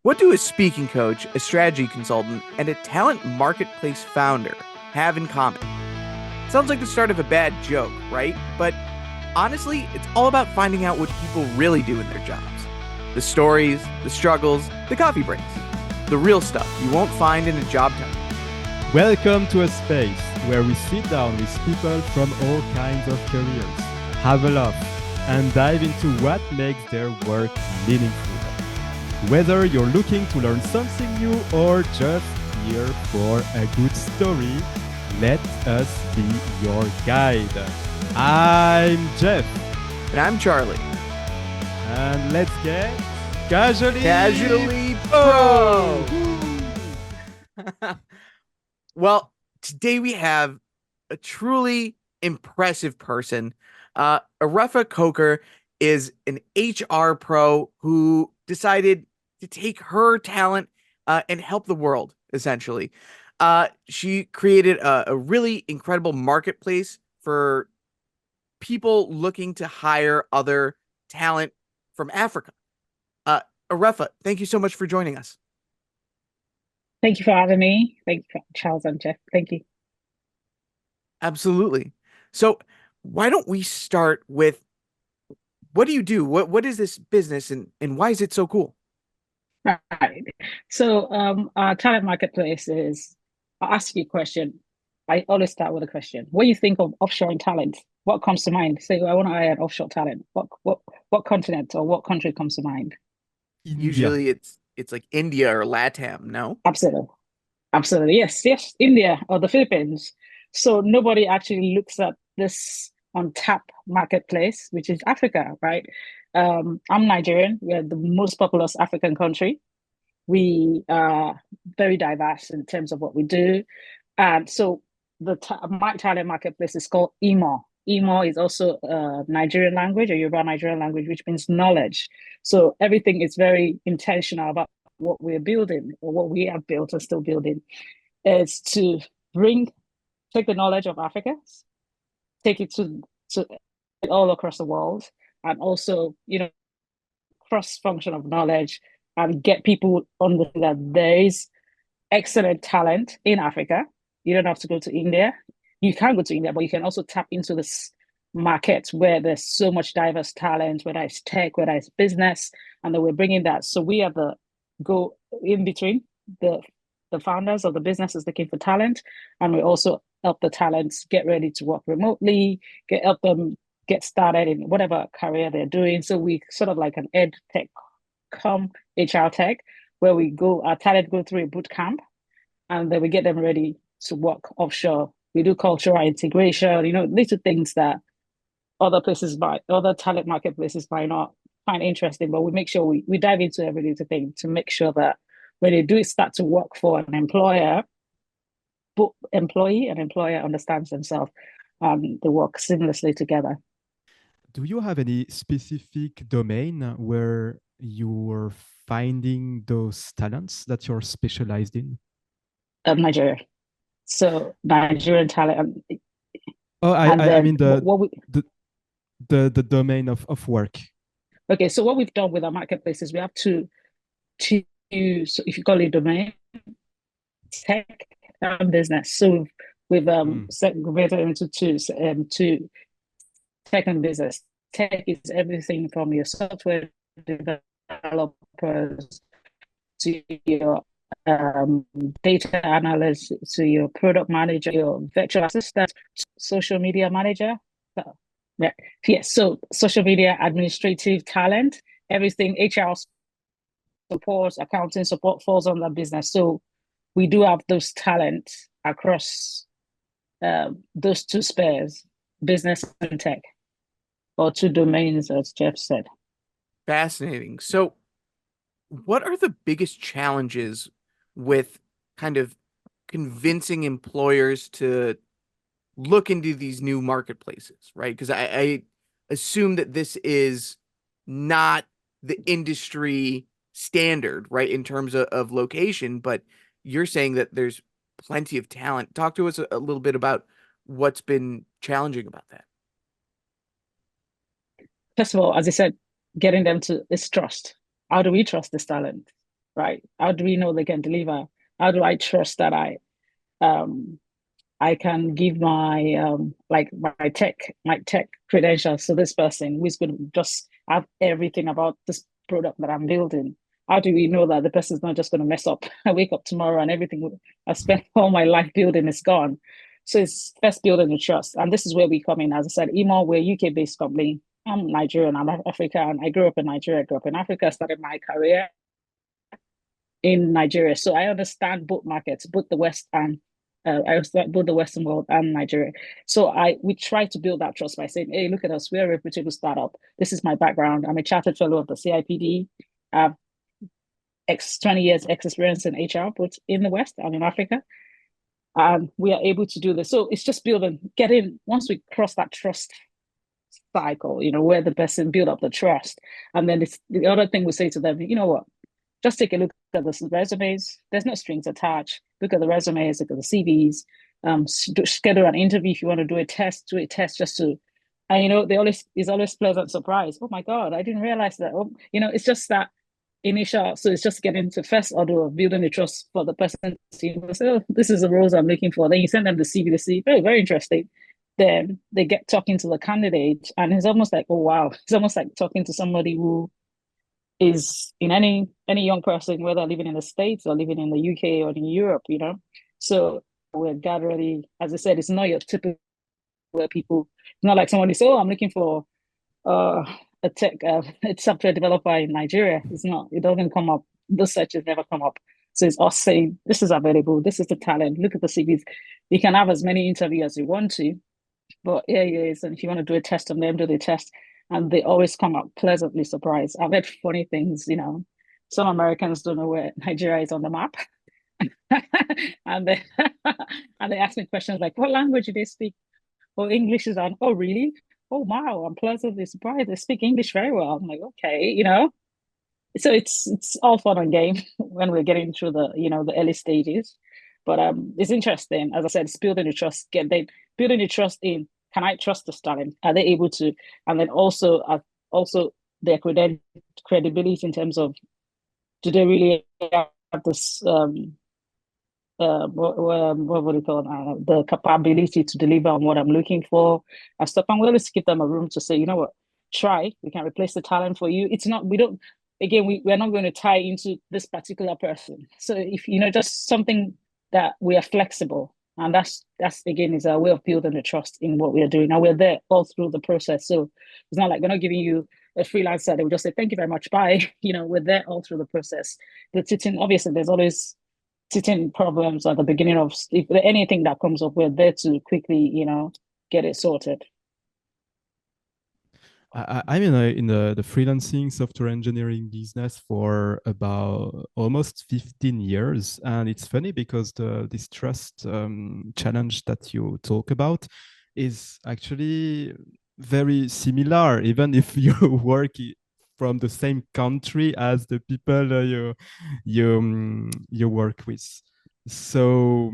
What do a speaking coach, a strategy consultant, and a talent marketplace founder have in common? Sounds like the start of a bad joke, right? But honestly, it's all about finding out what people really do in their jobs. The stories, the struggles, the coffee breaks. The real stuff you won't find in a job title. Welcome to a space where we sit down with people from all kinds of careers, have a laugh, and dive into what makes their work meaningful. Whether you're looking to learn something new or just here for a good story, let us be your guide. I'm Jeff. And I'm Charlie. And let's get casually pro! Well, today we have a truly impressive person. Erefa Coker is an HR pro who decided to take her talent and help the world, essentially. She created a really incredible marketplace for people looking to hire other talent from Africa. Erefa, thank you so much for joining us. Thank you for having me. Thank you, Charles and Jeff. Thank you. Absolutely. So why don't we start with, what do you do? What is this business, and why is it so cool? Right. So our talent marketplace is, I'll ask you a question. I always start with a question. When you think of offshore talent, what comes to mind? Say, I want to hire an offshore talent. What continent or what country comes to mind? India. Usually it's like India or LATAM, no? Absolutely. Absolutely. Yes. India or the Philippines. So nobody actually looks at this untapped marketplace, which is Africa, right? I'm Nigerian. We're the most populous African country. We are very diverse in terms of what we do. And so my talent marketplace is called Imo. Imo is also a Nigerian language, a Yoruba Nigerian language, which means knowledge. So everything is very intentional about what we're building or what we have built and still building is to take the knowledge of Africa, take it to all across the world, and also, cross-function of knowledge and get people on that there is excellent talent in Africa. You don't have to go to India. You can go to India, but you can also tap into this market where there's so much diverse talent, whether it's tech, whether it's business, and then we're bringing that. So we are the go in between the founders of the businesses looking for talent, and we also help the talents get ready to work remotely, help them get started in whatever career they're doing. So we sort of like an ed tech come HR tech, where our talent go through a boot camp, and then we get them ready to work offshore. We do cultural integration, little things that other talent marketplaces might not find interesting, but we make sure we dive into every little thing to make sure that when they do start to work for an employer, both employee and employer understands themselves. They work seamlessly together. Do you have any specific domain where you're finding those talents that you're specialized in? Nigeria. So Nigerian talent. I mean the domain of work. Okay, so what we've done with our marketplace is we have two, so if you call it domain, tech and business. So we've segregated into two, tech and business. Tech is everything from your software developers to your data analyst, to your product manager, your virtual assistant, social media manager. So social media administrative talent, everything HR support, accounting support falls on that business. So we do have those talents across those two spheres, business and tech, or two domains, as Jeff said. Fascinating. So what are the biggest challenges with kind of convincing employers to look into these new marketplaces, right? Because I assume that this is not the industry standard, right, in terms of location, but you're saying that there's plenty of talent. Talk to us a little bit about what's been challenging about that. First of all, as I said, getting them to is trust. How do we trust this talent? right? How do we know they can deliver? How do I trust that um I can give my like my tech credentials to this person who's going to just have everything about this product that I'm building. How do we know that the person's not just going to mess up? I wake up tomorrow and everything I spent all my life building is gone. So it's first building the trust, and this is where we come in. As I said, Emo, we're a UK-based company. I'm Nigerian. I'm African. I grew up in Nigeria. I grew up in Africa. I started my career in Nigeria. So I understand both markets, both the West and I understand both the Western world and Nigeria. So we try to build that trust by saying, hey, look at us, we're a reputable startup. This is my background. I'm a chartered fellow of the CIPD. I've 20 years experience in HR, both in the West and in Africa. We are able to do this. So it's just getting, once we cross that trust cycle, where the person build up the trust. And then the other thing we say to them, you know what, just take a look at the resumes. There's no strings attached. Look at the resumes, look at the CVs. Schedule an interview if you want to do a test. Do a test just to, and they always is always pleasant surprise. Oh my God, I didn't realize that. Oh, it's just that initial. So it's just getting to first order of building the trust for the person to say, oh, this is the roles I'm looking for. Then you send them the CV to see, very, very interesting. Then they get talking to the candidate, and it's almost like, oh wow, it's almost like talking to somebody who is in any young person, whether living in the States or living in the UK or in Europe. So we're gradually, as I said, it's not your typical where people, it's not like somebody says, oh, I'm looking for a tech, a software developer in Nigeria. It's not, it doesn't come up. Those searches never come up. So it's us saying, this is available, this is the talent, look at the CVs. You can have as many interviews as you want to, but here it is. And if you want to do a test on them, do the test. And they always come out pleasantly surprised. I've heard funny things, some Americans don't know where Nigeria is on the map. and they and they ask me questions like, what language do they speak? Oh, English is on. Oh, really? Oh, wow, I'm pleasantly surprised. They speak English very well. I'm like, okay. So it's all fun and game when we're getting through the early stages. But it's interesting. As I said, it's building the trust. Building the trust in, can I trust this talent? Are they able to? And then also their credibility in terms of, do they really have this what would you call it? The capability to deliver on what I'm looking for and stuff. I'm willing to give them a room to say, you know what, try. We can replace the talent for you. It's not, we don't, again, we're not going to tie into this particular person. So if, just something that we are flexible. And that's again, is our way of building the trust in what we are doing. And we're there all through the process. So it's not like we're not giving you a freelancer. They will just say, thank you very much, bye. We're there all through the process. The teaching, obviously, there's always sitting problems at the beginning of, if anything that comes up, we're there to quickly, get it sorted. I'm in the freelancing software engineering business for about almost 15 years. And it's funny because this trust challenge that you talk about is actually very similar, even if you work from the same country as the people you work with. So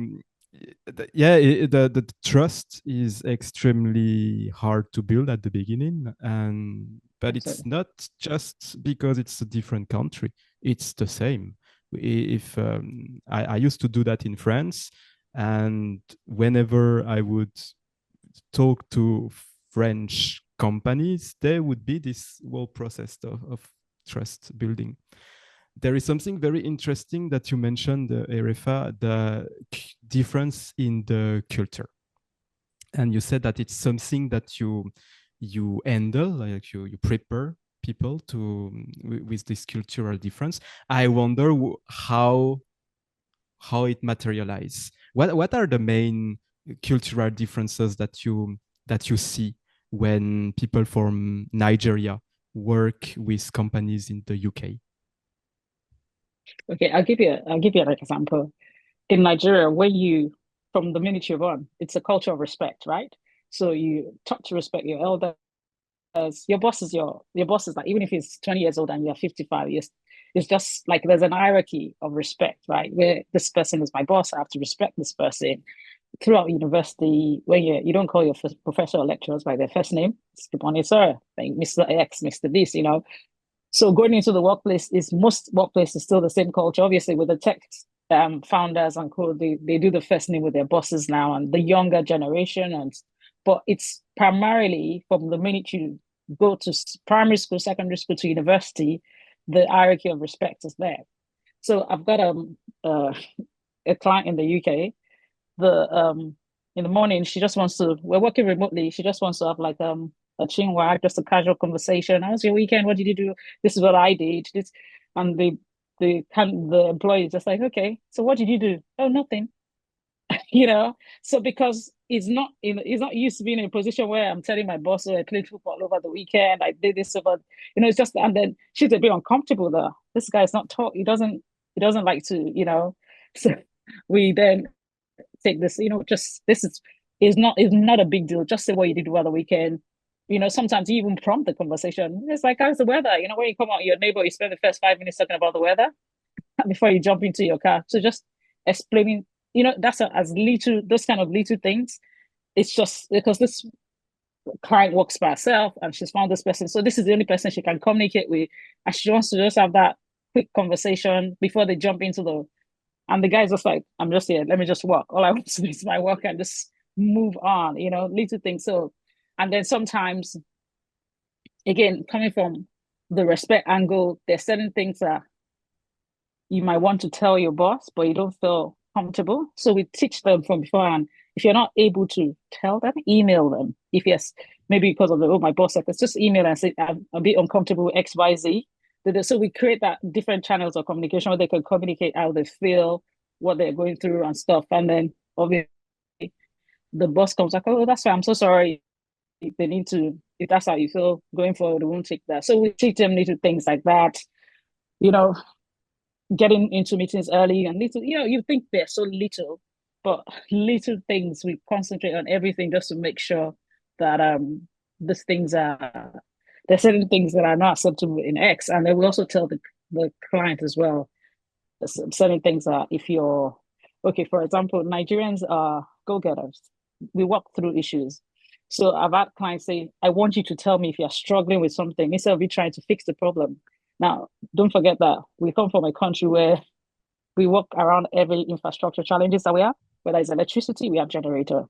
the trust is extremely hard to build at the beginning, but it's not just because it's a different country, it's the same. If I used to do that in France, and whenever I would talk to French companies, there would be this whole process of trust building. There is something very interesting that you mentioned, Erefa, the difference in the culture. And you said that it's something that you handle, like you prepare people to with this cultural difference. I wonder how it materializes. What are the main cultural differences that you see when people from Nigeria work with companies in the UK? Okay, I'll give you an example. In Nigeria, from the minute you're born, it's a culture of respect, right? So you taught to respect your elders. Your boss is like, even if he's 20 years old and you're 55 years, it's just like there's an hierarchy of respect, right? Where this person is my boss, I have to respect this person. Throughout university, when you don't call your professor or lecturers by their first name, it's good morning, sir, like Mr. X, Mr. This, So going into the workplace is most workplaces still the same culture. Obviously, with the tech founders and co, they do the first name with their bosses now and the younger generation, and but it's primarily from the minute you go to primary school, secondary school to university, the hierarchy of respect is there. So I've got uh, a client in the UK. The In the morning she just wants to. We're working remotely. She just wants to have like a chin wag, just a casual conversation. How was your weekend? What did you do? This is what I did. This and the employee is just like, okay, so what did you do? Oh, nothing. you know. So because he's not used to being in a position where I'm telling my boss, oh, I played football over the weekend, I did this over, it's just, and then she's a bit uncomfortable there. This guy's not talk. He doesn't like to, So we then take this, just this is not a big deal. Just say what you did over the weekend. Sometimes you even prompt the conversation. It's like, how's the weather? When you come out your neighbor, you spend the first 5 minutes talking about the weather before you jump into your car. So just explaining, that's as little, those kind of little things. It's just because this client works by herself and she's found this person. So this is the only person she can communicate with. And she wants to just have that quick conversation before they jump into and the guy's just like, I'm just here, let me just work. All I want to do is my work and just move on, little things. So, and then sometimes, again, coming from the respect angle, there's certain things that you might want to tell your boss, but you don't feel comfortable. So we teach them from beforehand. If you're not able to tell them, email them. If yes, maybe because of my boss, I could just email and say, I'm a bit uncomfortable with XYZ. So we create that different channels of communication where they can communicate how they feel, what they're going through and stuff. And then obviously the boss comes like, oh, that's why I'm so sorry. They need to, if that's how you feel going forward, we won't take that. So we teach them little things like that, you know, getting into meetings early and little, you think they're so little, but little things we concentrate on everything just to make sure that these things are there's certain things that are not acceptable in X. And then we also tell the client as well certain things that if you're okay, for example, Nigerians are go-getters. We work through issues. So I've had clients say, I want you to tell me if you're struggling with something instead of you trying to fix the problem. Now, don't forget that we come from a country where we work around every infrastructure challenges that we have, whether it's electricity, we have generator,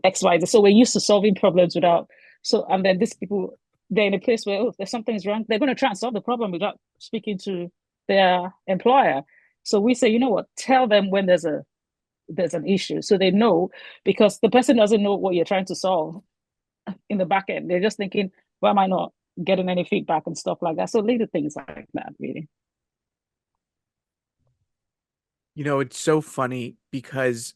X, Y, Z. So we're used to solving problems without, so, and then these people, they're in a place where, oh, there's something's wrong. They're going to try and solve the problem without speaking to their employer. So we say, you know what, tell them when there's an issue. So they know, because the person doesn't know what you're trying to solve in the back end. They're just thinking, why am I not getting any feedback and stuff like that? So little things like that, really. It's so funny because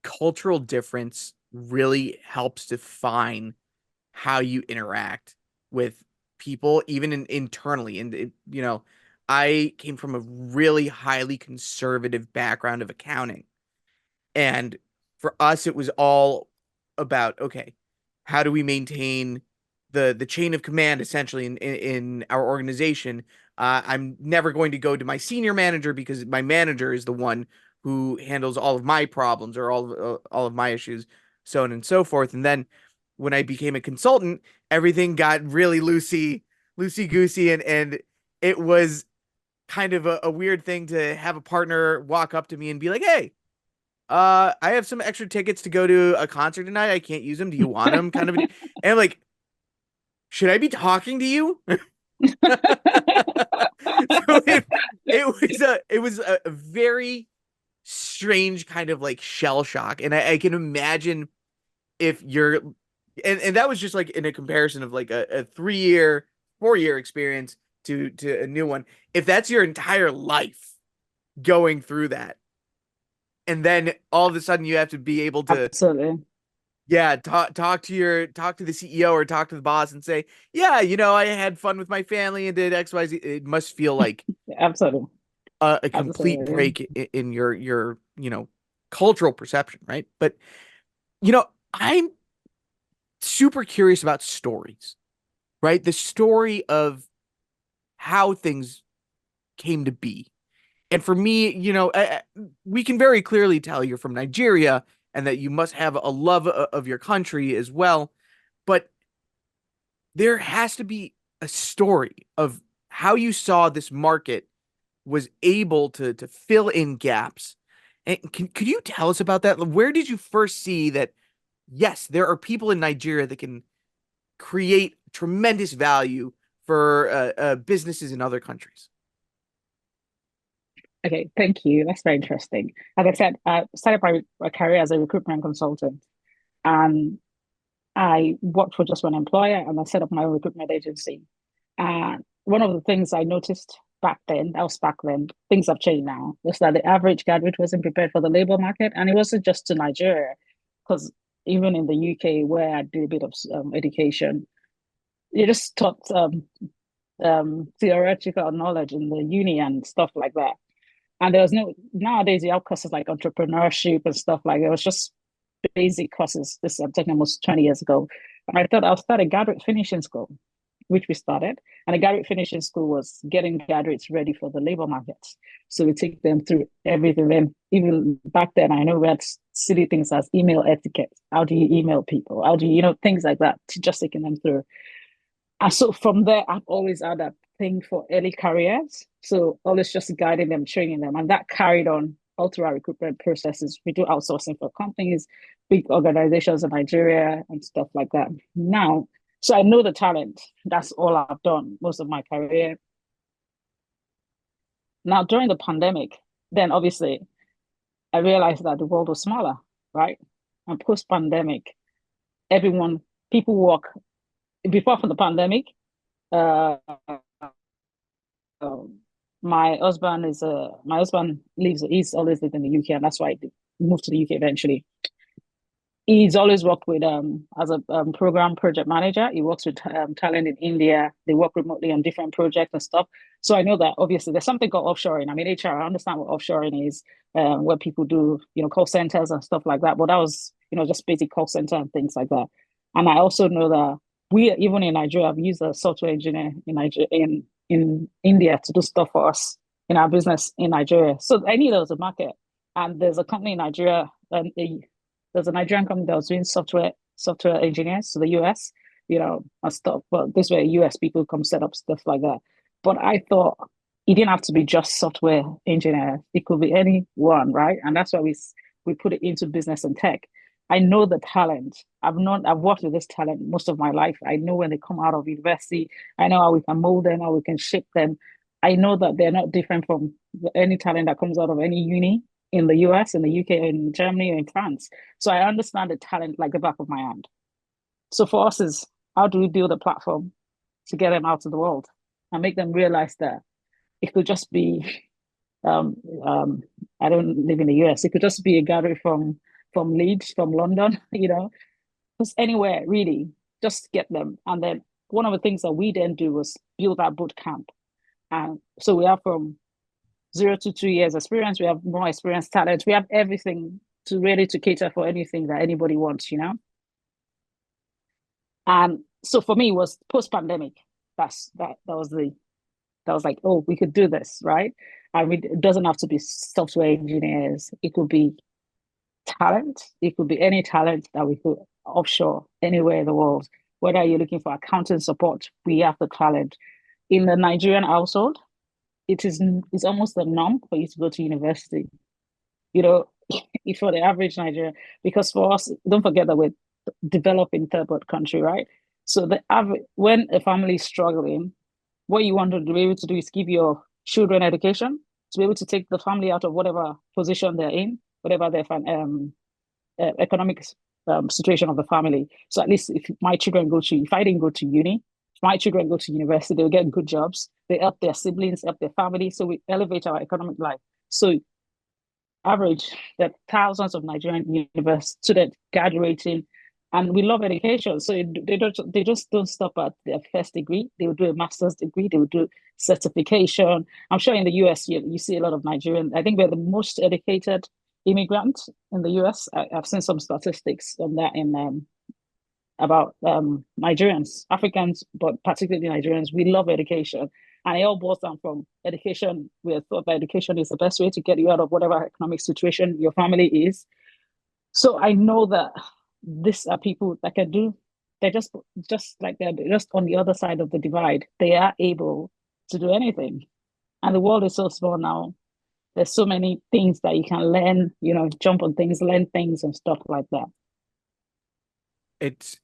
cultural difference really helps define how you interact with people, even internally. And, I came from a really highly conservative background of accounting. And for us, it was all about, okay, how do we maintain the chain of command essentially in our organization? I'm never going to go to my senior manager because my manager is the one who handles all of my problems or all of my issues, so on and so forth. And then when I became a consultant, everything got really loosey goosey, and it was kind of a weird thing to have a partner walk up to me and be like, "Hey, I have some extra tickets to go to a concert tonight. I can't use them. Do you want them?" Kind of, and I'm like, should I be talking to you? So it was a very strange kind of like shell shock, and I can imagine if you're, and that was just like in a comparison of like a 3 year, 4 year experience to a new one. If that's your entire life going through that, and then all of a sudden you have to be able to, Absolutely. yeah, talk to the CEO or talk to the boss and say, yeah, I had fun with my family and did XYZ. It must feel like Absolutely. a complete Absolutely. break in your cultural perception, right? But I'm super curious about stories, right? The story of how things came to be. And for me, we can very clearly tell you're from Nigeria and that you must have a love of your country as well. But there has to be a story of how you saw this market was able to fill in gaps. And could you tell us about that? Where did you first see that, yes, there are people in Nigeria that can create tremendous value for businesses in other countries? Okay, thank you. That's very interesting. Like I said, I started my career as a recruitment consultant, and I worked for just one employer, and I set up my own recruitment agency. And one of the things I noticed back then, that was back then, things have changed now, was that the average graduate wasn't prepared for the labor market. And it wasn't just to Nigeria, because even in the UK, where I did a bit of education, you just taught theoretical knowledge in the uni and stuff like that. And there was no, nowadays you have courses like entrepreneurship and stuff like that. It was just basic courses. This I'm talking almost 20 years ago. And I thought I'll start a graduate finishing school, which we started. And a graduate finishing school was getting graduates ready for the labor market. So we take them through everything. Then even back then, I know we had silly things as email etiquette. How do you email people? How do you, things like that, just taking them through. And so from there, I've always had that thing for early careers. So always just guiding them, training them. And that carried on all through our recruitment processes. We do outsourcing for companies, big organizations in Nigeria and stuff like that. Now, so I know the talent. That's all I've done most of my career. Now, during the pandemic, then obviously I realized that the world was smaller, right? And post-pandemic, everyone, people work before from the pandemic. Uh, my husband lives. He's always lived in the UK, and that's why he moved to the UK eventually. He's always worked with as a program project manager. He works with talent in India. They work remotely on different projects and stuff. So I know that obviously there's something called offshoring. I mean, HR, I understand what offshoring is, where people do, call centers and stuff like that. But that was, just basic call center and things like that. And I also know that we, even in Nigeria, have used a software engineer in Nigeria, in India to do stuff for us in our business in Nigeria. So I knew there was a market. And there's a company in Nigeria, there's a Nigerian company that was doing software engineers to the US, and stuff. But this way, US people come set up stuff like that. But I thought it didn't have to be just software engineer. It could be anyone, right? And that's why we put it into business and tech. I know the talent. I've worked with this talent most of my life. I know when they come out of university, I know how we can mold them, how we can shape them. I know that they're not different from any talent that comes out of any uni in the US, in the UK, in Germany, or in France. So I understand the talent like the back of my hand. So for us is how do we build a platform to get them out to the world and make them realize that it could just be um, um, I don't live in the US. It could just be a gathering from Leeds, from London, just anywhere really, just get them. And then one of the things that we then do was build our boot camp. And so we have from 0 to 2 years experience. We have more experienced talent. We have everything to ready to cater for anything that anybody wants, And so for me, it was post-pandemic. That was like, oh, we could do this, right? And it doesn't have to be software engineers. It could be talent. It could be any talent that we could offshore anywhere in the world. Whether you're looking for accounting support, we have the talent. In the Nigerian household, it's almost the norm for you to go to university, for the average Nigerian, because for us, don't forget that we're developing third world country, right? So the average, when a family is struggling, what you want to be able to do is give your children education to be able to take the family out of whatever position they're in, whatever their economic situation of the family. So at least if I didn't go to uni, if my children go to university, they'll get good jobs. They help their siblings, help their family. So we elevate our economic life. So average, there are thousands of Nigerian university students graduating, and we love education. So they just don't stop at their first degree. They will do a master's degree. They will do certification. I'm sure in the US you see a lot of Nigerian. I think we're the most educated immigrant in the US. I've seen some statistics on that about Nigerians, Africans, but particularly Nigerians. We love education. And it all boils down from education. We thought that education is the best way to get you out of whatever economic situation your family is. So I know that these are people that can do they're just like they're just on the other side of the divide. They are able to do anything. And the world is so small now. There's so many things that you can learn, jump on things, learn things and stuff like that. It's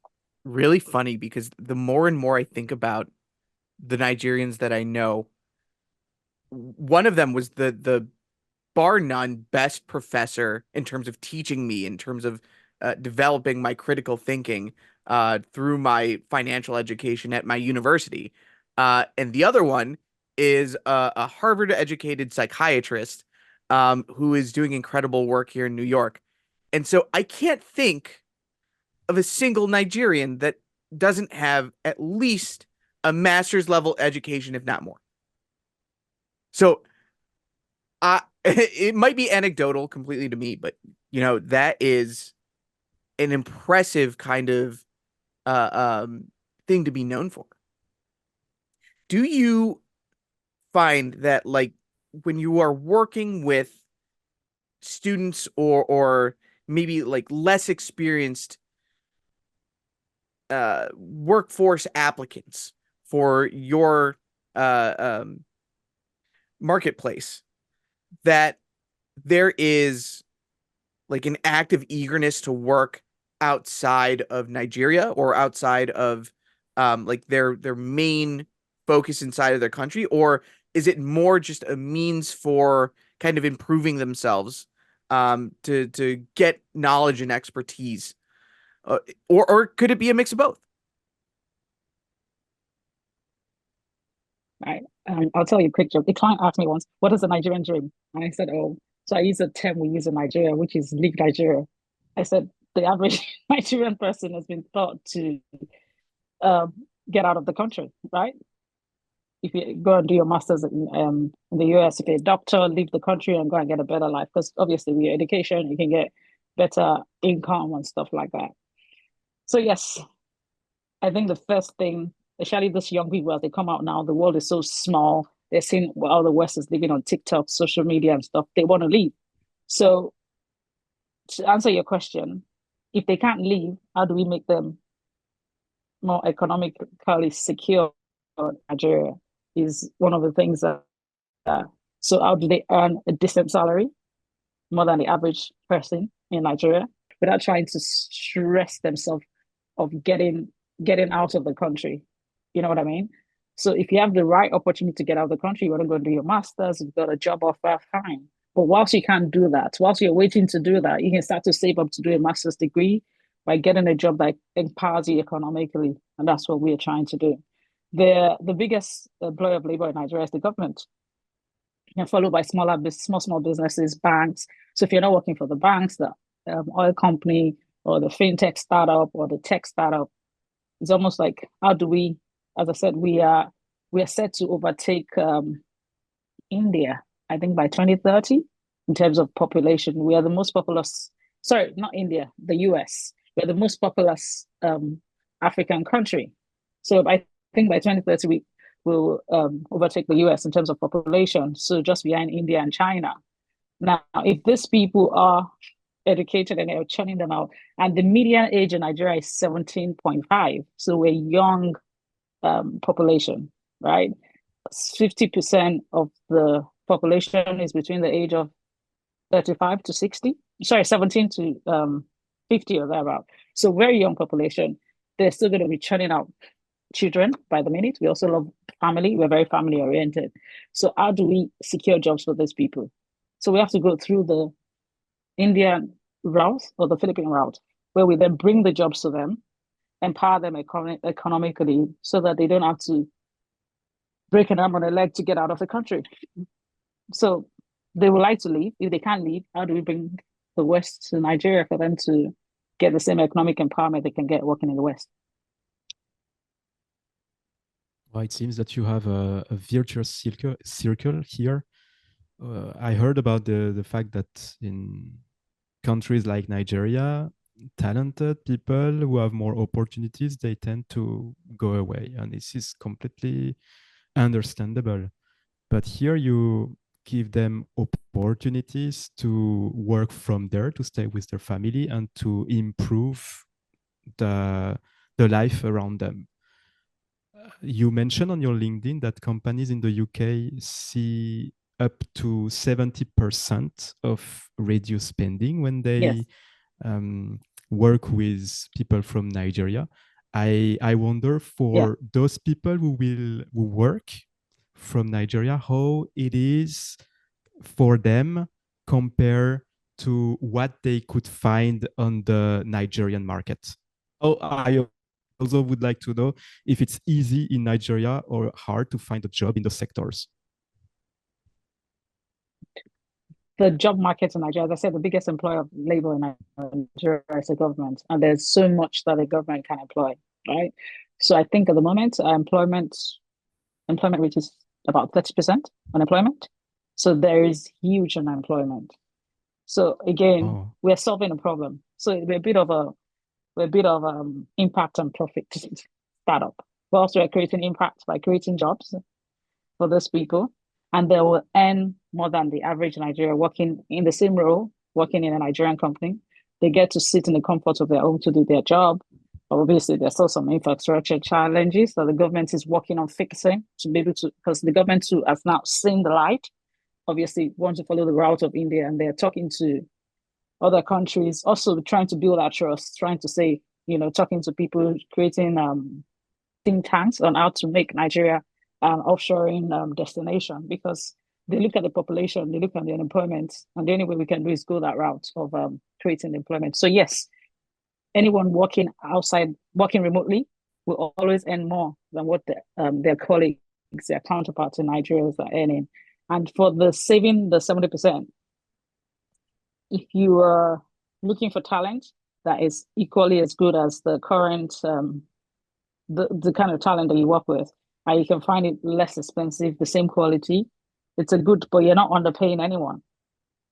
really funny because the more and more I think about the Nigerians that I know, one of them was the bar none best professor in terms of teaching me, in terms of developing my critical thinking through my financial education at my university. And the other one is a Harvard educated psychiatrist who is doing incredible work here in New York. And so I can't think of a single Nigerian that doesn't have at least a master's level education, if not more. So it might be anecdotal completely to me, but that is an impressive kind of thing to be known for. Do you find that like when you are working with students or maybe like less experienced workforce applicants for your marketplace, that there is like an active eagerness to work outside of Nigeria or outside of like their main focus inside of their country, or is it more just a means for kind of improving themselves to get knowledge and expertise, or could it be a mix of both? Right. I'll tell you a quick joke. A client asked me once, "What is a Nigerian dream?" And I said, "Oh," so I use a term we use in Nigeria, which is leave Nigeria. I said the average Nigerian person has been thought to um, get out of the country, right? If you go and do your masters in the US, if you're a doctor, leave the country and go and get a better life. Because obviously, with your education, you can get better income and stuff like that. So yes, I think the first thing, especially those young people as they come out now, the world is so small. They're seeing what all the West is living on TikTok, social media and stuff. They want to leave. So to answer your question, if they can't leave, how do we make them more economically secure? Nigeria is one of the things that. So how do they earn a decent salary, more than the average person in Nigeria, without trying to stress themselves of getting out of the country? You know what I mean? So if you have the right opportunity to get out of the country, you want to go and do your masters, you've got a job offer, fine. But whilst you can't do that, whilst you're waiting to do that, you can start to save up to do a master's degree by getting a job that empowers you economically. And that's what we're trying to do. The biggest employer of labor in Nigeria is the government, and followed by small businesses, banks. So if you're not working for the banks, the oil company or the fintech startup or the tech startup, it's almost like how do we, as I said, we are set to overtake India, I think by 2030 in terms of population. We are the most populous, sorry, not India, the US. We're the most populous African country. So I think by 2030 we will overtake the US in terms of population. So just behind India and China. Now, if these people are educated and they're churning them out, and the median age in Nigeria is 17.5, so we're young population, right? 50% of the population is between the age of 35 to 60. Sorry, 17 to 50 or thereabout. So very young population. They're still going to be churning out children by the minute. We also love family. We're very family oriented. So how do we secure jobs for these people? So we have to go through the Indian route or the Philippine route, where we then bring the jobs to them, empower them economically so that they don't have to break an arm and a leg to get out of the country. So they would like to leave. If they can't leave, how do we bring the West to Nigeria for them to get the same economic empowerment they can get working in the West? Well, it seems that you have a virtuous circle here. I heard about the fact that in countries like Nigeria, talented people who have more opportunities, they tend to go away. And this is completely understandable. But here you give them opportunities to work from there, to stay with their family and to improve the the life around them. You mentioned on your LinkedIn that companies in the UK see up to 70% of reduced spending when they Yes. um, work with people from Nigeria. I wonder Yeah. for those people who work from Nigeria, how it is for them compared to what they could find on the Nigerian market. Oh, I also would like to know if it's easy in Nigeria or hard to find a job in those sectors. The job market in Nigeria, as I said, the biggest employer of labor in Nigeria is the government, and there's so much that the government can employ, right? So I think at the moment, employment rate is about 30% unemployment. So there is huge unemployment. So again, Oh, we're solving a problem. So we're a bit of impact and profit startup. We're also creating impact by creating jobs for those people, and they will earn more than the average Nigerian working in the same role, working in a Nigerian company. They get to sit in the comfort of their home to do their job. Obviously, there's still some infrastructure challenges that the government is working on fixing to be able to, because the government too has now seen the light. Obviously, want to follow the route of India, and they're talking to other countries, also trying to build our trust, trying to say, talking to people, creating think tanks on how to make Nigeria an offshoring destination, because they look at the population, they look at the unemployment, and the only way we can do is go that route of creating employment. So yes, anyone working outside, working remotely, will always earn more than what their colleagues, their counterparts in Nigeria are earning. And for the saving the 70%, if you are looking for talent that is equally as good as the current the kind of talent that you work with, and you can find it less expensive, the same quality. It's a good, but you're not underpaying anyone.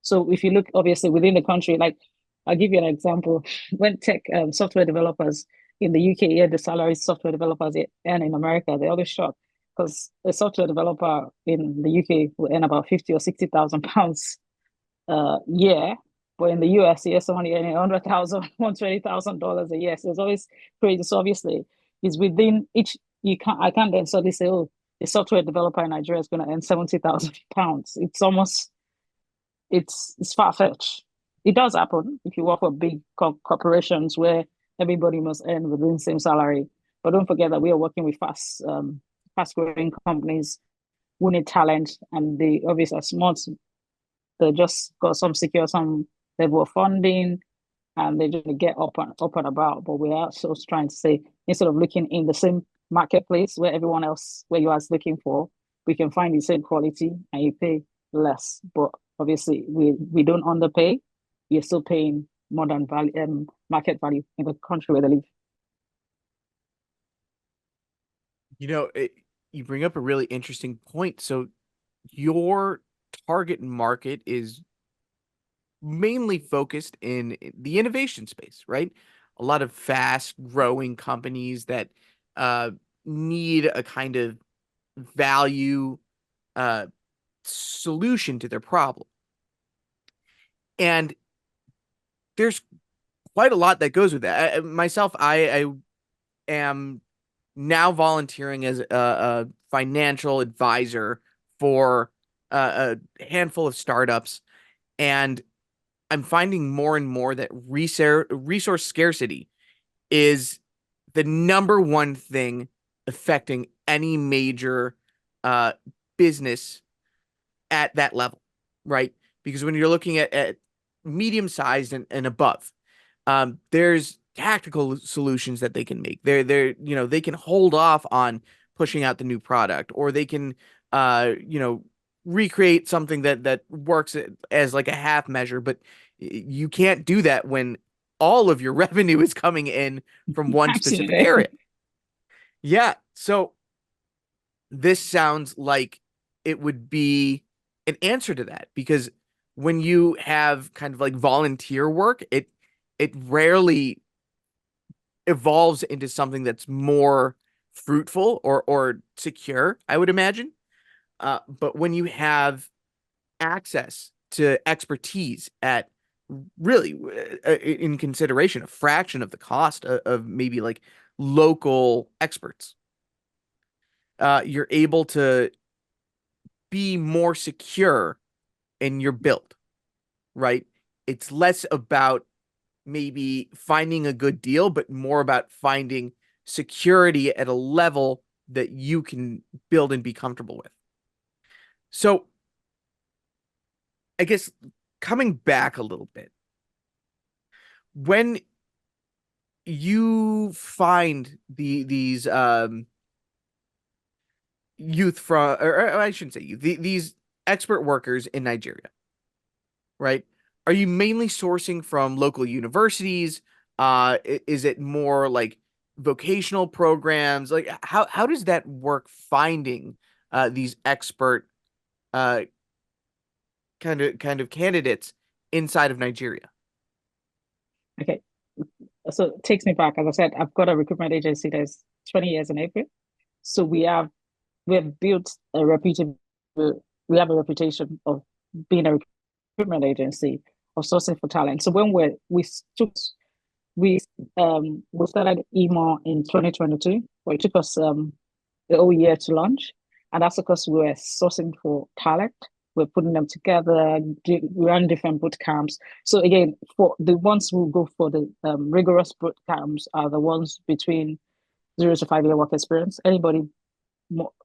So if you look obviously within the country, like I'll give you an example. When tech software developers in the UK hear the salaries software developers earn in America, they're always shocked, because a software developer in the UK will earn about 50 or 60,000 pounds a year. But in the US, yes, only earning $100,000, $120,000 a year. So it's always crazy. So obviously, it's within each. I can't then suddenly say, oh, a software developer in Nigeria is going to earn £70,000. It's almost it's far fetched. It does happen if you work for big corporations where everybody must earn within the same salary. But don't forget that we are working with fast growing companies who need talent, and they obviously are smart. They just got some secure some level of funding, and they just get up and about. But we're also trying to say, instead of looking in the same marketplace where everyone else, where you are looking for, we can find the same quality and you pay less. But obviously, we don't underpay. We're still paying more than value market value in the country where they live. You know, you bring up a really interesting point. So your target market is mainly focused in the innovation space, right? A lot of fast growing companies that uh, need a kind of value uh, solution to their problem. And there's quite a lot that goes with that. Myself, I am now volunteering as a financial advisor for a handful of startups, and I'm finding more and more that resource scarcity is the number one thing affecting any major uh, business at that level, right? Because when you're looking at medium sized and above, there's tactical solutions that they can make. They can hold off on pushing out the new product, or they can, recreate something that works as like a half measure. But you can't do that when all of your revenue is coming in from one specific area. Absolutely. Yeah. So this sounds like it would be an answer to that, because when you have kind of like volunteer work, it rarely evolves into something that's more fruitful or secure, I would imagine. But when you have access to expertise at really in consideration a fraction of the cost of maybe like local experts. You're able to be more secure in your build, right? It's less about maybe finding a good deal, but more about finding security at a level that you can build and be comfortable with. So, I guess coming back a little bit, when you find these youth from, or I shouldn't say youth, these expert workers in Nigeria, right? Are you mainly sourcing from local universities? Is it more like vocational programs? Like how does that work finding these expert uh kind of candidates inside of Nigeria? Okay. So it takes me back. As I said, I've got a recruitment agency that's 20 years in April. So we have built a reputation. We have a reputation of being a recruitment agency of sourcing for talent. So when took we we started email in 2022, but it took us the whole year to launch, and that's because we were sourcing for talent. We're putting them together. We run different boot camps. So again, for the ones who go for the rigorous boot camps are the ones between 0 to 5 year work experience. Anybody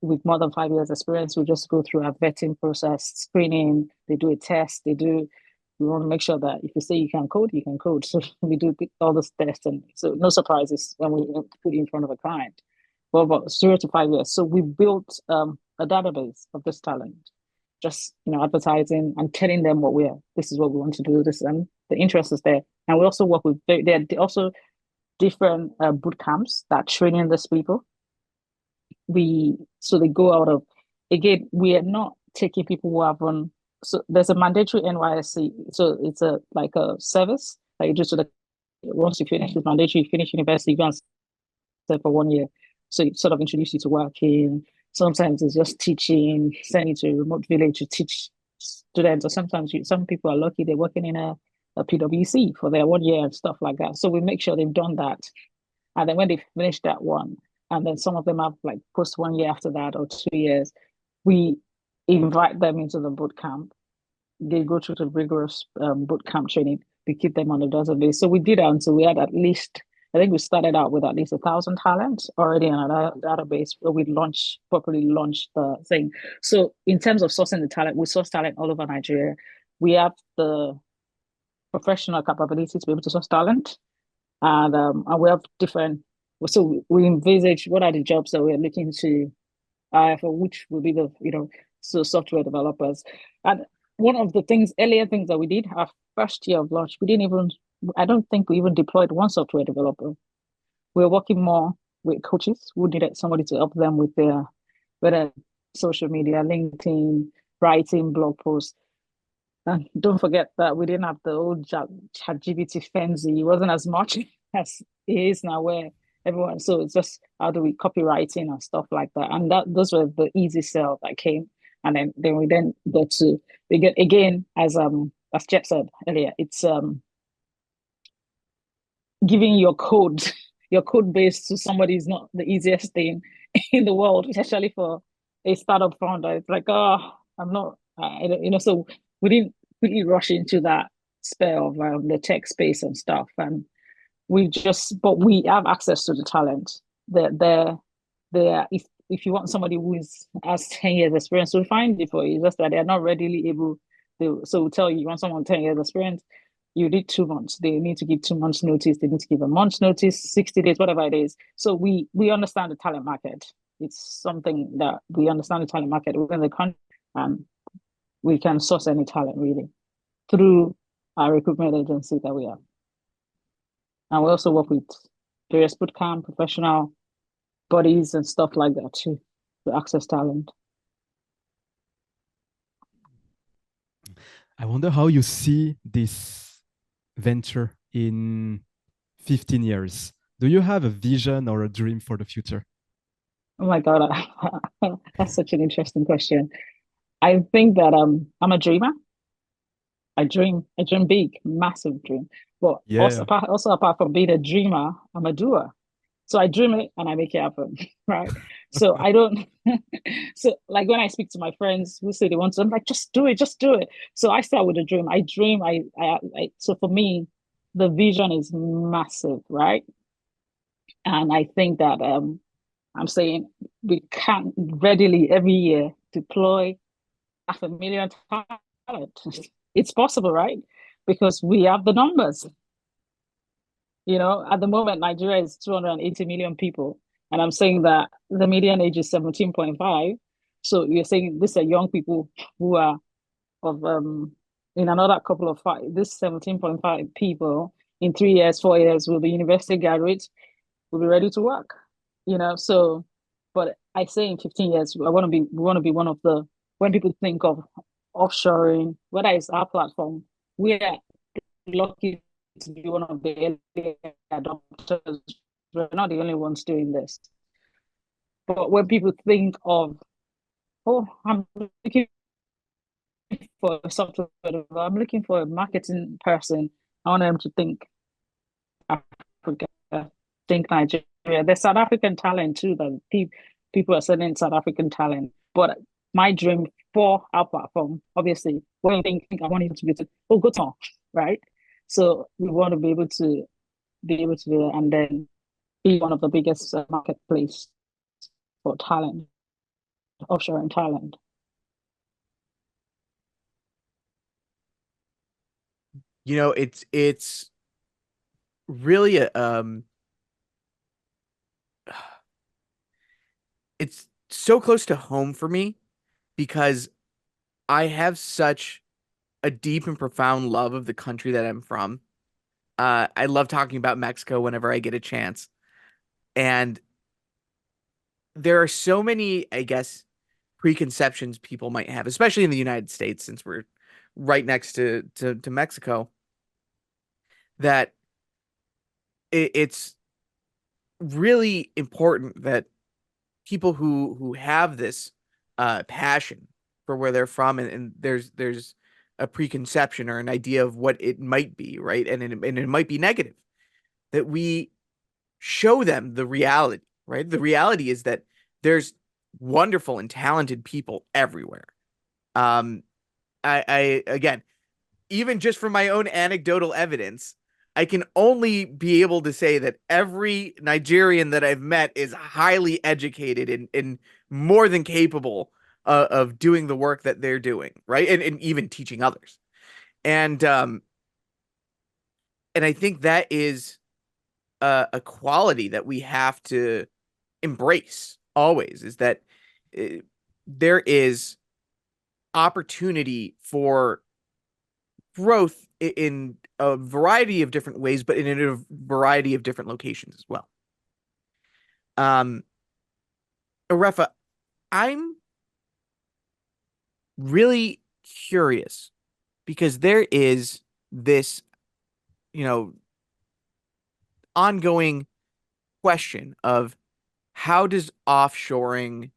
with more than 5 years experience will just go through a vetting process, screening. They do a test. We want to make sure that if you say you can code, you can code. So we do all this tests, and so no surprises when we put it in front of a client. For about 0 to 5 years, so we built a database of this talent, just advertising and telling them what we are. This is what we want to do. This, and the interest is there. And we also work with there are also different boot camps that training these people. So they go out of, again, we are not taking people who haven't. So there's a mandatory NYSC. So it's a like a service that you do. So that once you finish the mandatory, you finish university, you go and stay for 1 year. So it sort of introduce you to working. Sometimes it's just teaching, send you to a remote village to teach students, or sometimes some people are lucky they're working in a PwC for their 1 year and stuff like that. So we make sure they've done that. And then when they finish that one, and then some of them have like post 1 year after that or 2 years, we invite them into the boot camp. They go through the rigorous boot camp training. We keep them on the database. So we did that until we had at least, I think we started out with at least 1,000 talents already in our database where we properly launched the thing. So in terms of sourcing the talent, we source talent all over Nigeria. We have the professional capability to be able to source talent. And we have different, so we envisage what are the jobs that we're looking to for which will be the so software developers. And one of the earlier things that we did, our first year of launch, I don't think we even deployed one software developer. We were working more with coaches who needed somebody to help them with their whether social media, LinkedIn, writing blog posts. And don't forget that we didn't have the old ChatGPT fancy. It wasn't as much as it is now, where everyone. So it's just how do we copywriting and stuff like that. And those were the easy sell that came. And then we got to again as Jeff said earlier, it's giving your code base to somebody is not the easiest thing in the world, especially for a startup founder. It's like, oh, I'm not, so we didn't really rush into that spell of the tech space and stuff. And but we have access to the talent. If you want somebody who has 10 years experience, we'll find it for you. Just that they're not readily able to, so we'll tell you, you want someone 10 years experience, you need 2 months. They need to give 2 months notice. They need to give a month's notice, 60 days, whatever it is. So we understand the talent market. It's something that we understand the talent market within the country, and we can source any talent really through our recruitment agency that we have. And we also work with various bootcamp, professional bodies and stuff like that too, to access talent. I wonder how you see this venture in 15 years. Do you have a vision or a dream for the future? Oh my God, that's such an interesting question. I think that I'm a dreamer. I dream big, massive dream. But Yeah. also apart from being a dreamer, I'm a doer. So I dream it and I make it happen, right? So I don't. So like when I speak to my friends who say they want to, I'm like, just do it, just do it. So I start with a dream. I dream. So for me, the vision is massive, right? And I think that I'm saying we can readily every year deploy 500,000 talent. It's possible, right? Because we have the numbers. At the moment, Nigeria is 280 million people. And I'm saying that the median age is 17.5. So you're saying these are young people who are of in another couple of five, this 17.5 people in 3 years, 4 years will be university graduates, will be ready to work. So but I say in 15 years, we want to be one of the when people think of offshoring, whether it's our platform, we are lucky to be one of the early adopters. We're not the only ones doing this. But when people think of, oh, I'm looking for a software developer, I'm looking for a marketing person, I want them to think Africa, think Nigeria. There's South African talent too, that people are sending South African talent. But my dream for our platform, obviously, when you think I want you to be go to, right? So we want to be able to do that and then be one of the biggest marketplace for talent, offshore and talent. It's really it's so close to home for me because I have such a deep and profound love of the country that I'm from. I love talking about Mexico whenever I get a chance. And there are so many, I guess, preconceptions people might have, especially in the United States, since we're right next to Mexico, that it's really important that people who have this passion for where they're from, and there's a preconception or an idea of what it might be, right? And it might be negative, that we show them the reality, right? The reality is that there's wonderful and talented people everywhere. Um, I again, even just from my own anecdotal evidence, I can only be able to say that every Nigerian that I've met is highly educated and more than capable of doing the work that they're doing, right? And even teaching others. And and I think that is a quality that we have to embrace always, is that uh, there is opportunity for growth in a variety of different ways, but in a variety of different locations as well. Um, Arefa, I'm really curious because there is this, you know, ongoing question of how does offshoring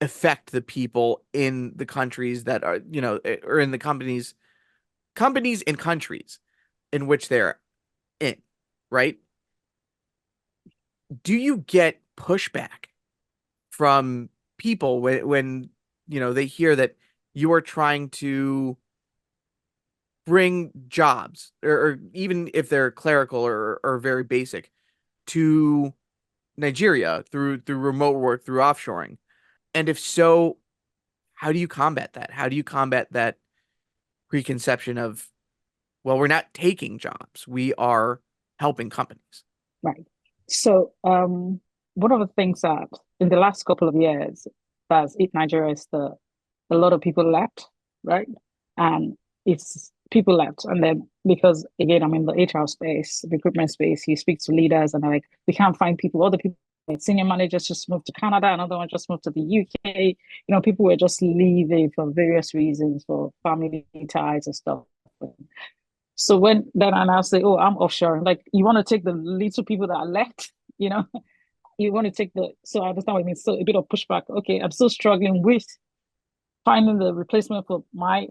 affect the people in the countries that are, or in the companies and countries in which they're in, right? Do you get pushback from people when they hear that you are trying to bring jobs, or even if they're clerical or very basic, to Nigeria through remote work, through offshoring? And if so, how do you combat that? How do you combat that preconception of, well, we're not taking jobs, we are helping companies? Right. So, one of the things that in the last couple of years that's hit Nigeria is a lot of people left, right? And it's people left, and then because again, I'm in the HR space, recruitment space, you speak to leaders, and they're like, we can't find people. All the people, like senior managers, just moved to Canada. Another one just moved to the UK. People were just leaving for various reasons, for family ties and stuff. So when then I now say, oh, I'm offshore, like you want to take the little people that are left, you know, you want to take so I understand what I mean. So a bit of pushback. Okay, I'm still struggling with finding the replacement for my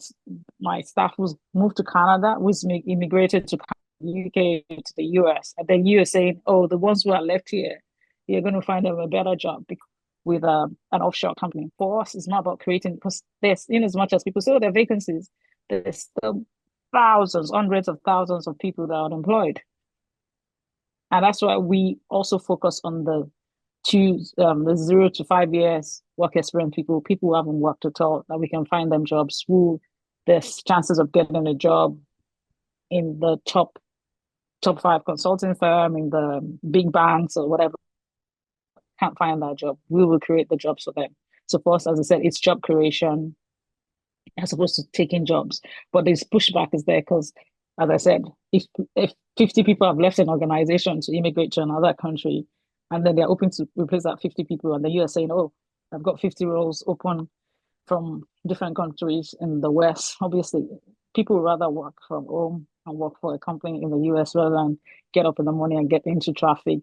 staff who's moved to Canada, who's immigrated to the UK, to the US. And then you're saying, oh, the ones who are left here, you're going to find them a better job with an offshore company. For us, it's not about creating, because there's, in as much as people say, oh, there are vacancies, there's still thousands, hundreds of thousands of people that are unemployed. And that's why we also focus on the 0 to 5 years work experience people who haven't worked at all, that we can find them jobs who there's chances of getting a job in the top five consulting firm, in the big banks or whatever. Can't find that job, we will create the jobs for them. So for us, as I said, it's job creation as opposed to taking jobs. But this pushback is there because, as I said, if 50 people have left an organization to immigrate to another country, and then they're open to replace that 50 people, and then you are saying, oh, I've got 50 roles open from different countries in the West. Obviously, people would rather work from home and work for a company in the US rather than get up in the morning and get into traffic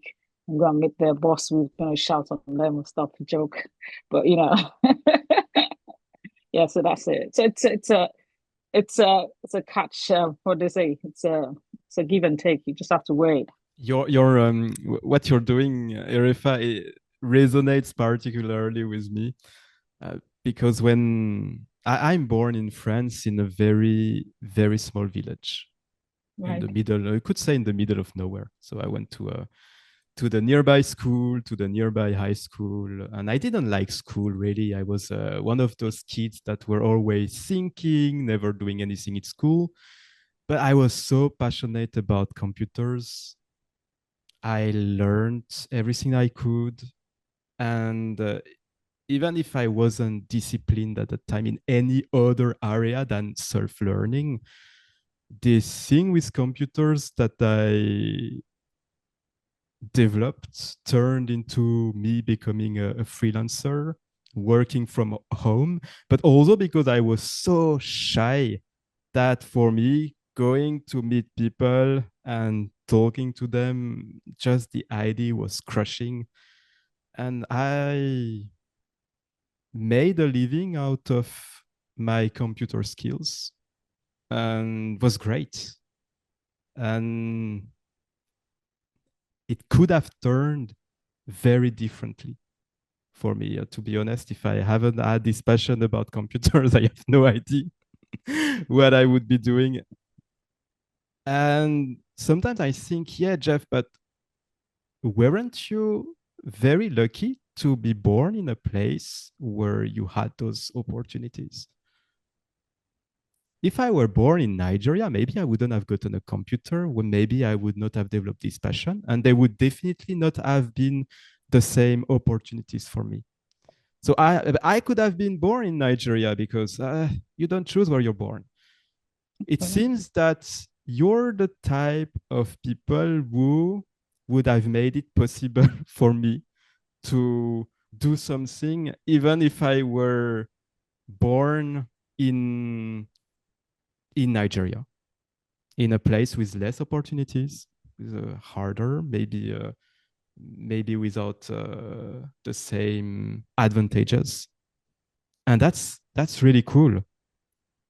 and go and meet their boss who's going to shout on them and stuff, joke. But yeah. So that's it. So it's a catch. What they say? It's a give and take. You just have to wait. What you're doing, Erefa, it resonates particularly with me because when I'm born in France in a very, very small village in the Right. middle, I could say in the middle of nowhere. So I went to the nearby school, to the nearby high school, and I didn't like school really. I was one of those kids that were always thinking, never doing anything at school. But I was so passionate about computers. I learned everything I could, and even if I wasn't disciplined at the time in any other area than self-learning, this thing with computers that I developed turned into me becoming a freelancer, working from home, but also because I was so shy that for me, going to meet people and talking to them, just the idea was crushing. And I made a living out of my computer skills and was great. And it could have turned very differently for me, to be honest. If I haven't had this passion about computers, I have no idea what I would be doing. And sometimes I think, yeah, Jeff, but weren't you very lucky to be born in a place where you had those opportunities? If I were born in Nigeria, maybe I wouldn't have gotten a computer, or maybe I would not have developed this passion, and there would definitely not have been the same opportunities for me. So I could have been born in Nigeria because you don't choose where you're born. It seems that you're the type of people who would have made it possible for me to do something, even if I were born in Nigeria, in a place with less opportunities, with harder, maybe without the same advantages, and that's really cool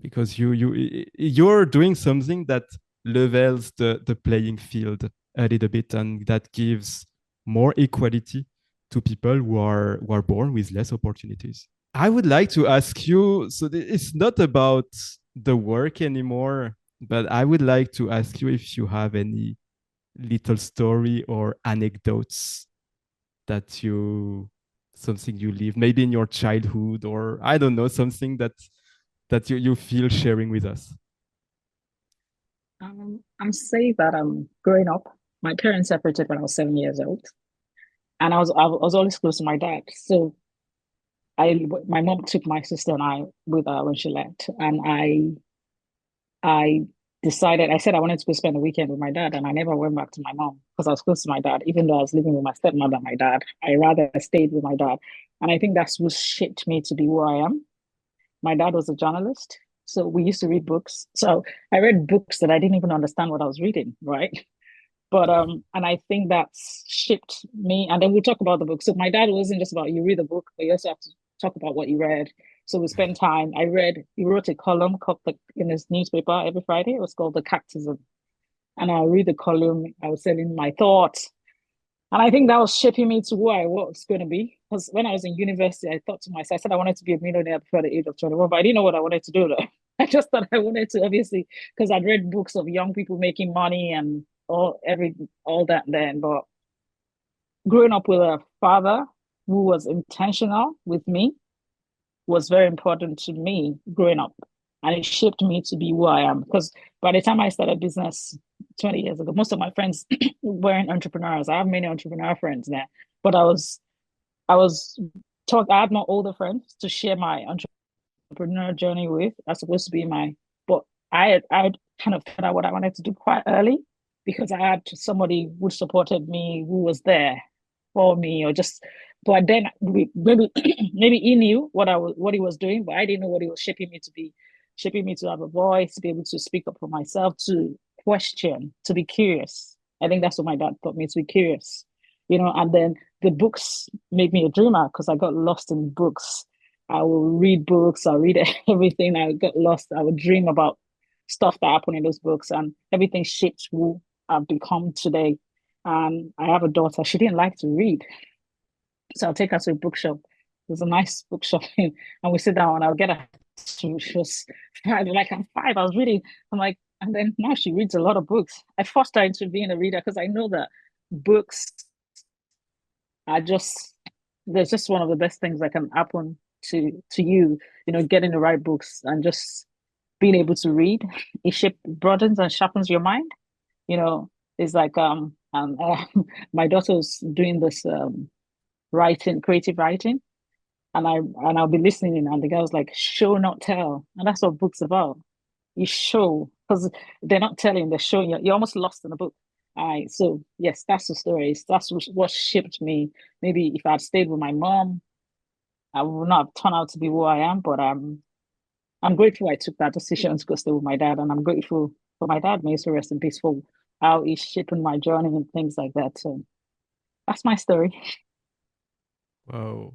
because you're doing something that levels the playing field a little bit, and that gives more equality to people who are born with less opportunities. I would like to ask you, so it's not about the work anymore, but I would like to ask you if you have any little story or anecdotes that something you live maybe in your childhood, or I don't know, something that you feel sharing with us. I'm saying that growing up, my parents separated when I was 7 years old, and I was always close to my dad. So my mom took my sister and I with her when she left, and I decided, I said I wanted to go spend the weekend with my dad, and I never went back to my mom because I was close to my dad, even though I was living with my stepmother and my dad. I rather stayed with my dad, and I think that's what shaped me to be who I am. My dad was a journalist, so we used to read books. So I read books that I didn't even understand what I was reading, right? But and I think that's shaped me. And then we talk about the book. So my dad wasn't just about you read the book, but you also have to talk about what you read. So we spent time. He wrote a column in his newspaper every Friday. It was called The Cactism. And I read the column. I was telling my thoughts. And I think that was shaping me to who I was going to be. Because when I was in university, I thought to myself, I said I wanted to be a millionaire before the age of 21, but I didn't know what I wanted to do though. I just thought I wanted to, obviously, because I'd read books of young people making money and all that then. But growing up with a father who was intentional with me was very important to me growing up. And it shaped me to be who I am. Because by the time I started business 20 years ago, most of my friends weren't entrepreneurs. I have many entrepreneur friends now, but I was taught I had more older friends to share my entrepreneur journey with. That's supposed to be my, but I kind of found out what I wanted to do quite early because I had somebody who supported me, who was there for me, or just. But then maybe maybe he knew what he was doing, but I didn't know what he was shaping me to be, shaping me to have a voice, to be able to speak up for myself, to question, to be curious. I think that's what my dad taught me, to be curious, and then the books made me a dreamer because I got lost in books. I will read books, I'll read everything. I got lost. I would dream about stuff that happened in those books, and everything shaped who I've become today. And I have a daughter. She didn't like to read. So I'll take her to a bookshop. There's a nice bookshop and we sit down and I'll get her. She was five, like I'm five. I was reading. I'm like, and then now she reads a lot of books. I forced her into being a reader because I know that books are just there's just one of the best things that can happen to you, getting the right books and just being able to read. It broadens and sharpens your mind. You know, it's like my daughter's doing this writing, creative writing, and I'll be listening, and the guy was like, "Show not tell," and that's what books about. You show because they're not telling, they're showing you. You're almost lost in the book. All right, so yes, that's the story. That's what shaped me. Maybe if I'd stayed with my mom, I would not have turned out to be who I am. But I'm grateful I took that decision to go stay with my dad, and I'm grateful for my dad. May he so rest in peace for how he's shaping my journey and things like that. So that's my story. Whoa.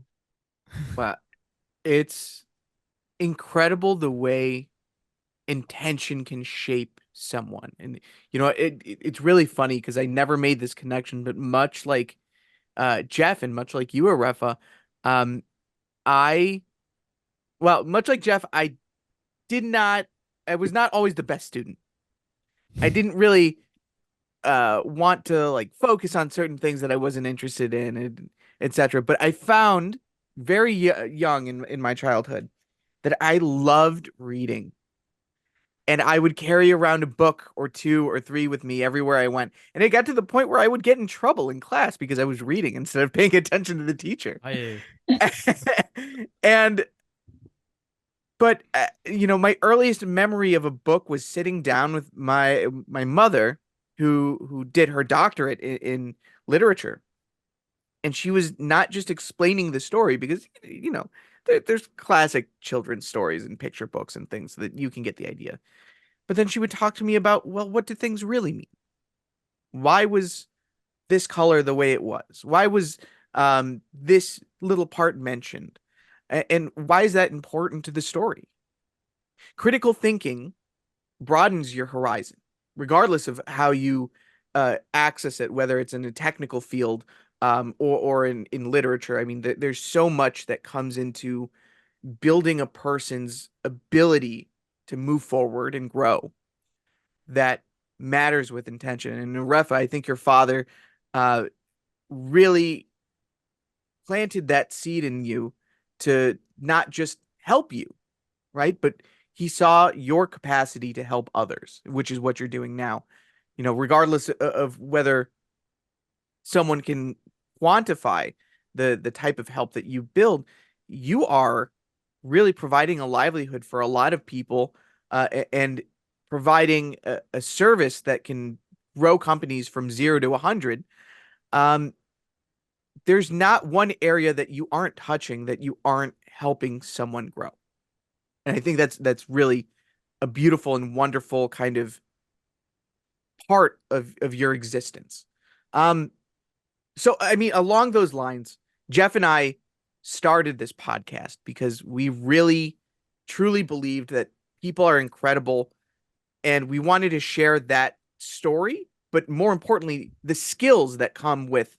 Wow. It's incredible the way intention can shape someone. And it's really funny because I never made this connection, but much like Jeff and much like you, Arefa, um, I much like Jeff, did not I was not always the best student. I didn't really want to like focus on certain things that I wasn't interested in, and etc. But I found very young in my childhood that I loved reading. And I would carry around a book or two or three with me everywhere I went. And it got to the point where I would get in trouble in class because I was reading instead of paying attention to the teacher. I, And but my earliest memory of a book was sitting down with my mother, who did her doctorate in literature, and she was not just explaining the story because there's classic children's stories and picture books and things that you can get the idea. But then she would talk to me about, well, what do things really mean? Why was this color the way it was? Why was this little part mentioned? And why is that important to the story? Critical thinking broadens your horizon, regardless of how you access it, whether it's in a technical field or in literature. I mean, there's so much that comes into building a person's ability to move forward and grow that matters with intention. And Refa, I think your father uh, really planted that seed in you to not just help you, right? But he saw your capacity to help others, which is what you're doing now. Regardless of whether someone can quantify the type of help that you build, you are really providing a livelihood for a lot of people, and providing a service that can grow companies from 0 to 100. Um, there's not one area that you aren't touching that you aren't helping someone grow. And I think that's really a beautiful and wonderful kind of part of your existence. Um, so I mean, along those lines, Jeff and I started this podcast because we really truly believed that people are incredible, and we wanted to share that story, but more importantly, the skills that come with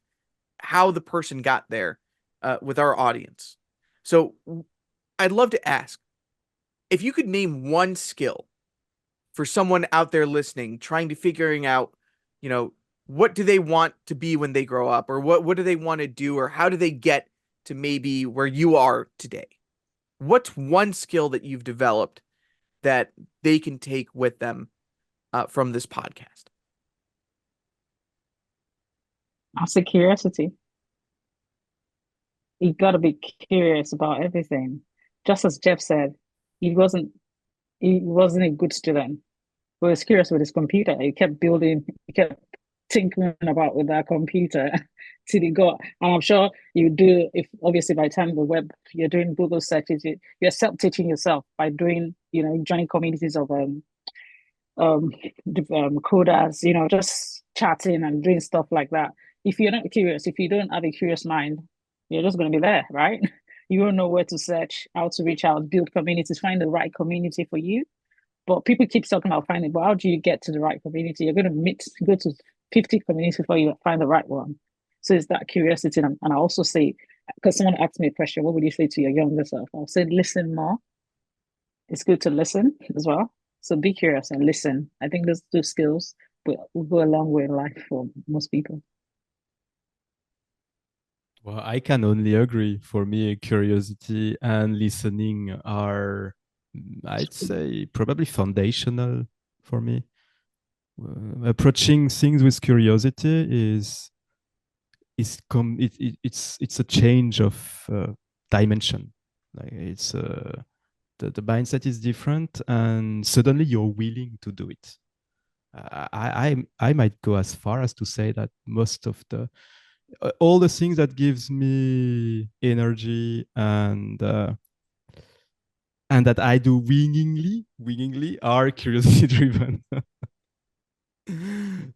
how the person got there with our audience. So I'd love to ask if you could name one skill for someone out there listening, trying to figuring out, you know, what do they want to be when they grow up, or what do they want to do, or how do they get to maybe where you are today? What's one skill that you've developed that they can take with them from this podcast? I'll say curiosity. You got to be curious about everything. Just as Jeff said, he wasn't he wasn't a good student. He was curious with his computer. He kept building, he kept tinkering about with that computer till he got. And I'm sure you do, if obviously by the time the web, you're doing Google searches, you're self-teaching yourself by doing, joining communities of um, coders, just chatting and doing stuff like that. If you're not curious, if you don't have a curious mind, you're just going to be there, right? You don't know where to search, how to reach out, build communities, find the right community for you. But people keep talking about finding, but how do you get to the right community? You're going to go to 50 communities before you find the right one. So it's that curiosity. And I also say, because someone asked me a question, what would you say to your younger self? I'll say, listen more. It's good to listen as well. So be curious and listen. I think those two skills will go a long way in life for most people. Well, I can only agree. For me, curiosity and listening are, I'd say, probably foundational for me. Approaching things with curiosity it's a change of dimension. Like it's the mindset is different, and suddenly you're willing to do it. I might go as far as to say that most of the all the things that gives me energy and that I do wingingly are curiosity driven.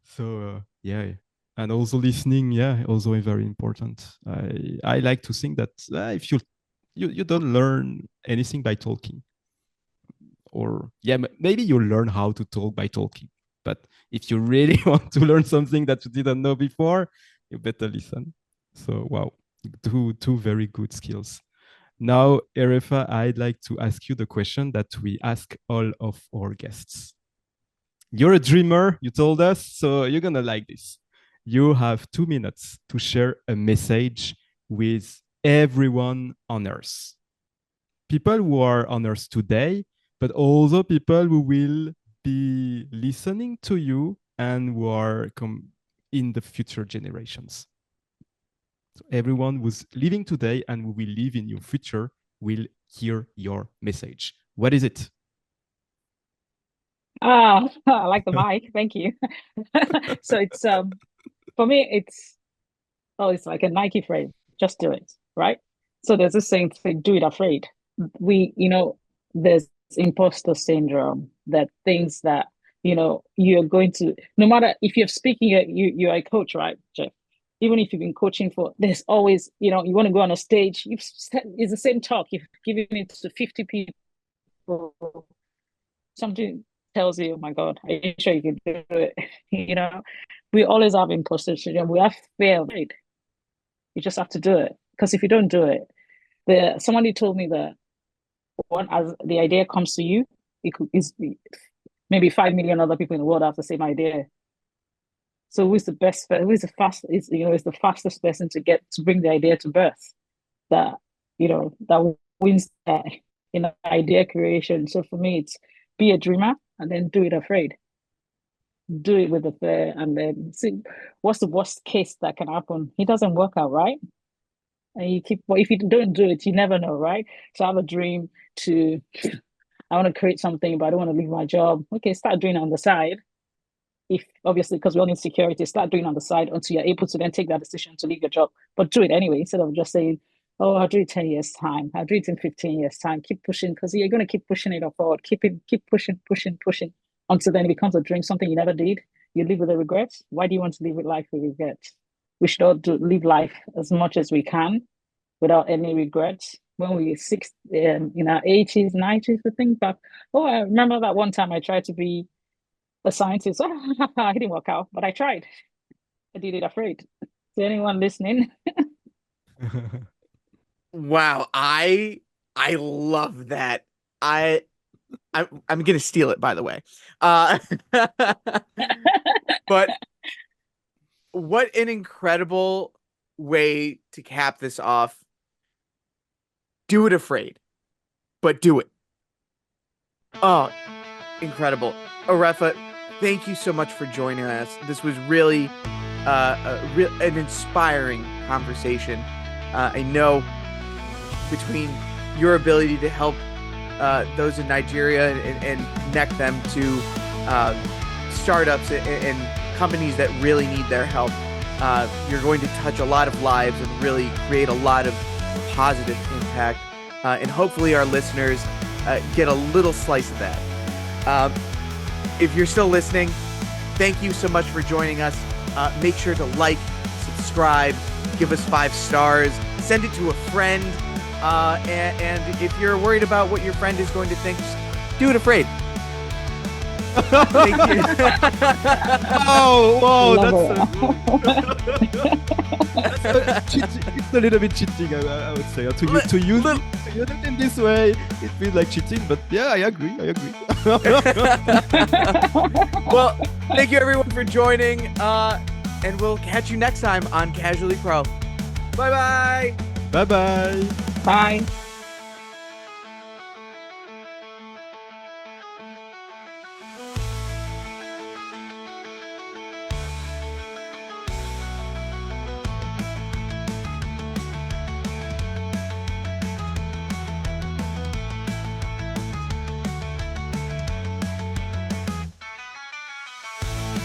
So yeah, and also listening, yeah, also very important. I like to think that if you don't learn anything by talking, or yeah, maybe you learn how to talk by talking, but if you really want to learn something that you didn't know before, you better listen. So wow, two very good skills. Now, Erefa, I'd like to ask you the question that we ask all of our guests. You're a dreamer, you told us, so you're gonna like this. You have 2 minutes to share a message with everyone on Earth. People who are on Earth today, but also people who will be listening to you and who are in the future generations. So everyone who's living today and who will live in your future will hear your message. What is it? Ah, I like the mic. Thank you. So it's for me, it's like a Nike phrase. Just do it, right? So there's this saying, do it afraid. There's imposter syndrome, that things that you're going to, no matter if you're speaking, you're a coach, right, Jeff? Even if you've been coaching there's always, you want to go on a stage, it's the same talk, you've given it to 50 people, something tells you, oh my God, are you sure you can do it? We always have imposter syndrome. We have fear, right? You just have to do it. Because if you don't do it, somebody told me that as the idea comes to you, it's maybe 5 million other people in the world have the same idea. So who's the best? Who's the fastest? Is the fastest person to bring the idea to birth? That that wins that idea creation. So for me, it's be a dreamer and then do it afraid. Do it with the fear, and then see what's the worst case that can happen. It doesn't work out, right? And but if you don't do it, you never know, right? So I have a dream I want to create something, but I don't want to leave my job. Okay, start doing it on the side. If obviously, because we all need security, start doing it on the side until you're able to then take that decision to leave your job. But do it anyway, instead of just saying, oh, I'll do it 10 years time. I'll do it in 15 years time. Keep pushing, because you're going to keep pushing it forward. Keep pushing until then it becomes a dream, something you never did. You live with a regret. Why do you want to live with life with regret? We should all live life as much as we can without any regrets. When we were in our 80s, 90s, we think back, oh, I remember that one time I tried to be a scientist. I didn't work out, but I tried. I did it afraid. to anyone listening. Wow, I love that. I'm gonna steal it, by the way. Uh, but what an incredible way to cap this off. Do it afraid, but do it. Oh, incredible. Arefa, thank you so much for joining us. This was really an inspiring conversation. I know between your ability to help those in Nigeria and connect them to startups and companies that really need their help, you're going to touch a lot of lives and really create a lot of positive impact. And hopefully our listeners get a little slice of that. If you're still listening, thank you so much for joining us. Make sure to like, subscribe, give us 5 stars, send it to a friend. And if you're worried about what your friend is going to think, just do it afraid. Thank you. Oh, Love cheating. It's a little bit cheating, I would say. To use it in this way, it feels like cheating. But yeah, I agree. Well, thank you everyone for joining, and we'll catch you next time on Casually Pro. Bye-bye. Bye-bye. Bye.